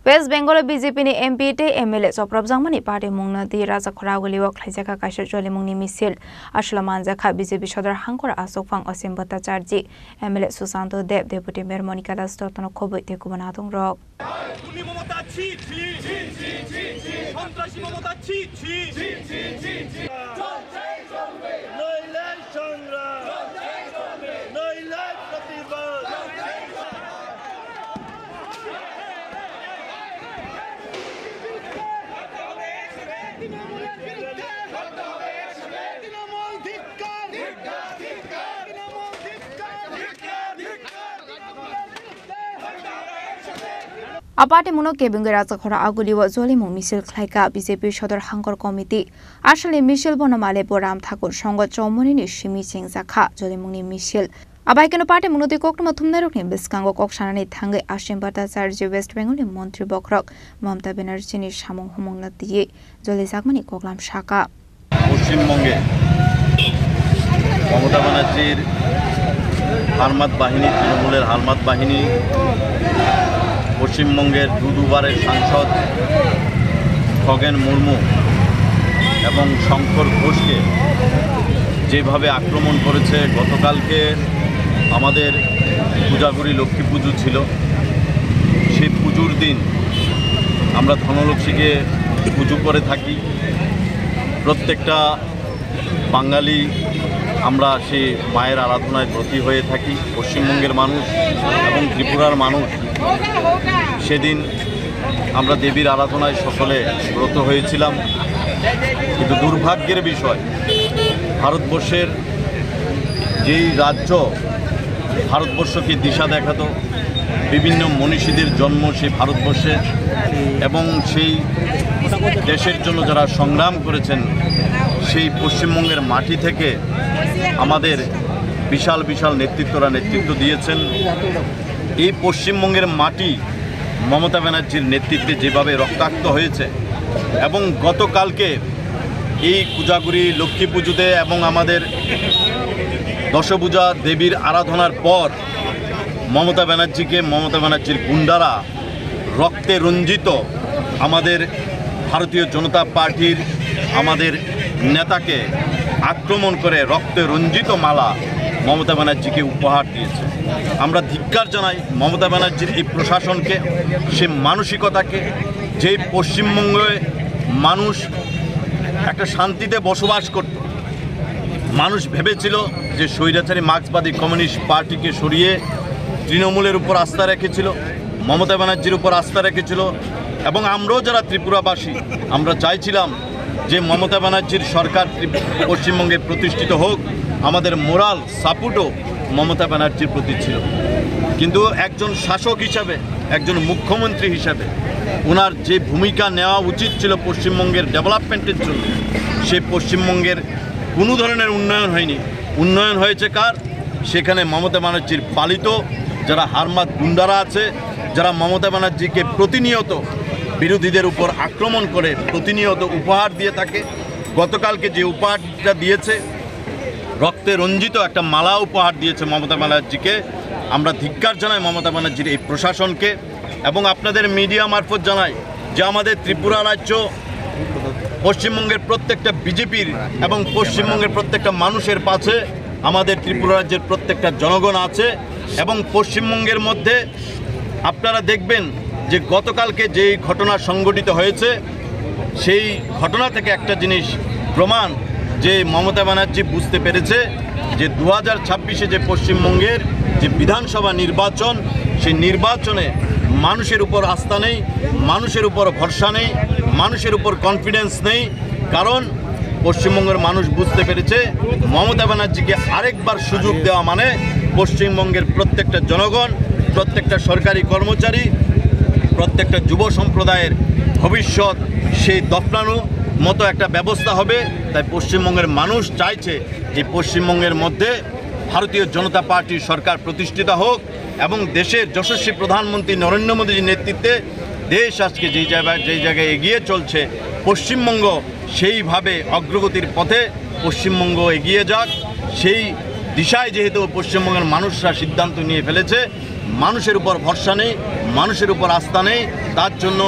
West Bengal BJP ni MP te MLA Soprab Jangmani party mungna di Raja Khoraguli wa khlaijaka kaisha jole mungni misil Ashlaman Jakha BJP Shodar Hangkor Asokphang Asim Bhattacharya MLA Susanto Deb Deputy Mayor Monica Das Totono Khoboi te kubana thong rok Aparte mono kebunge Raja Khoraguli wa jole mung misil khlaika BJP Shodar Hangkor Committee ashale misil bonamale Boram Thakur songo chomoni ni shimi chengjakha jole mungni misil abai keno party munoti koktoma thumnai rokni biskango koksanani thangai Asim Bhattacharya West Bengal ni Montri Bokrok Mamata Banerjee ni samung humungna diye jole jakmani koklam shaka পশ্চিমবঙ্গে মমতা ব্যানার্জির হারমাত বাহিনী তৃণমূলের হারমাত বাহিনী পশ্চিমবঙ্গের দুবারের সাংসদ খগেন মুর্মু এবং শঙ্কর ঘোষকে যেভাবে আক্রমণ করেছে গতকালকে আমাদের পূজাগুড়ি লক্ষ্মী পুজো ছিল সেই পুজোর দিন আমরা ধনলক্ষ্মীকে পুজো করে থাকি প্রত্যেকটা বাঙালি আমরা সেই মায়ের আরাধনায় ব্রতী হয়ে থাকি পশ্চিমবঙ্গের মানুষ এবং ত্রিপুরার মানুষ সেদিন আমরা দেবীর আরাধনায় সকলে ব্রত হয়েছিলাম কিন্তু দুর্ভাগ্যের বিষয় ভারতবর্ষের যেই রাজ্য ভারতবর্ষকে দিশা দেখাতো বিভিন্ন মনীষীদের জন্ম সেই ভারতবর্ষে এবং সেই দেশের জন্য যারা সংগ্রাম করেছেন সেই পশ্চিমবঙ্গের মাটি থেকে আমাদের বিশাল বিশাল নেতৃত্বরা নেতৃত্ব দিয়েছেন এই পশ্চিমবঙ্গের মাটি মমতা ব্যানার্জির নেতৃত্বে যেভাবে রক্তাক্ত হয়েছে এবং গতকালকে এই পূজাগুড়ি লক্ষ্মী পুজোতে এবং আমাদের দশভূজা দেবীর আরাধনার পর মমতা ব্যানার্জির গুন্ডারা রক্তে রঞ্জিত আমাদের ভারতীয় জনতা পার্টির আমাদের নেতাকে আক্রমণ করে রক্তে রঞ্জিত মালা মমতা ব্যানার্জিকে উপহার দিয়েছে আমরা ধিক্কার জানাই মমতা ব্যানার্জির এই প্রশাসনকে সে মানসিকতাকে যে পশ্চিমবঙ্গে মানুষ একটা শান্তিতে বসবাস করত মানুষ ভেবেছিল যে স্বৈরাচারী মার্ক্সবাদী কমিউনিস্ট পার্টিকে সরিয়ে তৃণমূলের উপর আস্থা রেখেছিল মমতা ব্যানার্জির উপর আস্থা রেখেছিল এবং আমরাও যারা ত্রিপুরাবাসী আমরা চাইছিলাম যে মমতা ব্যানার্জির সরকার পশ্চিমবঙ্গে প্রতিষ্ঠিত হোক আমাদের মোরাল সাপোর্টও মমতা ব্যানার্জির প্রতি ছিল কিন্তু একজন শাসক হিসাবে একজন মুখ্যমন্ত্রী হিসাবে ওনার যে ভূমিকা নেওয়া উচিত ছিল পশ্চিমবঙ্গের ডেভেলপমেন্টের জন্য সেই পশ্চিমবঙ্গের কোনো ধরনের উন্নয়ন হয়নি উন্নয়ন হয়েছে কার সেখানে মমতা ব্যানার্জির পালিত যারা হারমাত গুন্ডারা আছে যারা মমতা ব্যানার্জিকে প্রতিনিয়ত বিরোধীদের উপর আক্রমণ করে প্রতিনিয়ত উপহার দিয়ে থাকে গতকালকে যে উপহারটা দিয়েছে রক্তে রঞ্জিত একটা মালা উপহার দিয়েছে মমতা ব্যানার্জিকে আমরা ধিক্কার জানাই মমতা ব্যানার্জির এই প্রশাসনকে এবং আপনাদের মিডিয়া মারফত জানাই যে আমাদের ত্রিপুরা রাজ্য পশ্চিমবঙ্গের প্রত্যেকটা বিজেপির এবং পশ্চিমবঙ্গের প্রত্যেকটা মানুষের পাশে আমাদের ত্রিপুরা রাজ্যের প্রত্যেকটা জনগণ আছে এবং পশ্চিমবঙ্গের মধ্যে আপনারা দেখবেন যে গতকালকে যে ঘটনা সংঘটিত হয়েছে সেই ঘটনা থেকে একটা জিনিস প্রমাণ যে মমতা ব্যানার্জি বুঝতে পেরেছে যে 2026-এ যে পশ্চিমবঙ্গের যে বিধানসভা নির্বাচন সেই নির্বাচনে মানুষের উপর আস্থা নেই মানুষের উপর ভরসা নেই মানুষের উপর কনফিডেন্স নেই কারণ পশ্চিমবঙ্গের মানুষ বুঝতে পেরেছে মমতা ব্যানার্জিকে আরেকবার সুযোগ দেওয়া মানে পশ্চিমবঙ্গের প্রত্যেকটা জনগণ প্রত্যেকটা সরকারি কর্মচারী প্রত্যেকটা যুব সম্প্রদায়ের ভবিষ্যৎ সেই দফনানো মতো একটা ব্যবস্থা হবে তাই পশ্চিমবঙ্গের মানুষ চাইছে যে পশ্চিমবঙ্গের মধ্যে ভারতীয় জনতা পার্টির সরকার প্রতিষ্ঠিত হোক এবং দেশের যশস্বী প্রধানমন্ত্রী নরেন্দ্র মোদীর নেতৃত্বে দেশ আজকে যেই জায়গায় এগিয়ে চলছে পশ্চিমবঙ্গ সেইভাবে অগ্রগতির পথে পশ্চিমবঙ্গ এগিয়ে যাক সেই দিশায় যেহেতু পশ্চিমবঙ্গের মানুষরা সিদ্ধান্ত নিয়ে ফেলেছে মানুষের উপর ভরসা নেই মানুষের উপর আস্থা নেই, তার জন্য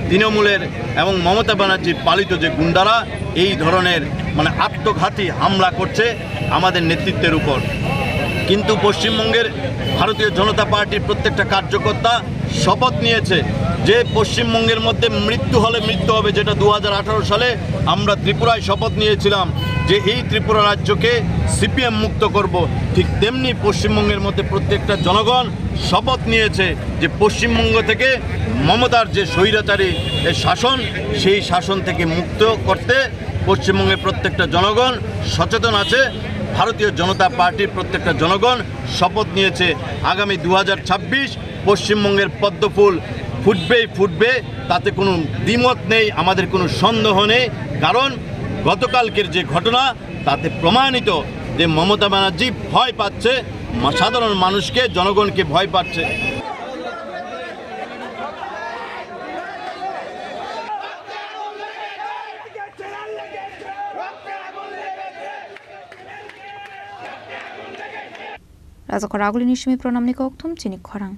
তৃণমূলের এবং মমতা ব্যানার্জির পালিত যে গুন্ডারা এই ধরনের আত্মঘাতী হামলা করছে আমাদের নেতৃত্বের উপর। কিন্তু পশ্চিমবঙ্গের ভারতীয় জনতা পার্টির প্রত্যেকটা কার্যকর্তা শপথ নিয়েছে যে পশ্চিমবঙ্গের মধ্যে মৃত্যু হলে মৃত্যু হবে, যেটা 2018 সালে আমরা ত্রিপুরায় শপথ নিয়েছিলাম যে এই ত্রিপুরা রাজ্যকে সিপিএম মুক্ত করব। ঠিক তেমনি পশ্চিমবঙ্গের মধ্যে প্রত্যেকটা জনগণ শপথ নিয়েছে যে পশ্চিমবঙ্গ থেকে মমতার যে স্বৈরাচারী শাসন, সেই শাসন থেকে মুক্ত করতে পশ্চিমবঙ্গের প্রত্যেকটা জনগণ সচেতন আছে। ভারতীয় জনতা পার্টির প্রত্যেকটা জনগণ শপথ নিয়েছে আগামী 2026 পশ্চিমবঙ্গের পদ্মফুল ফুটবেই ফুটবে, তাতে কোনো দ্বিমত নেই, আমাদের কোনো সন্দেহ নেই। কারণ গতকালকের যে ঘটনা তাতে প্রমাণিত যে মমতা ব্যানার্জি ভয় পাচ্ছে, সাধারণ মানুষকে, জনগণকে ভয় পাচ্ছে। রাজা খরা আগুলি নিশ্চিমি প্রণাম নিক চিনি খরাং।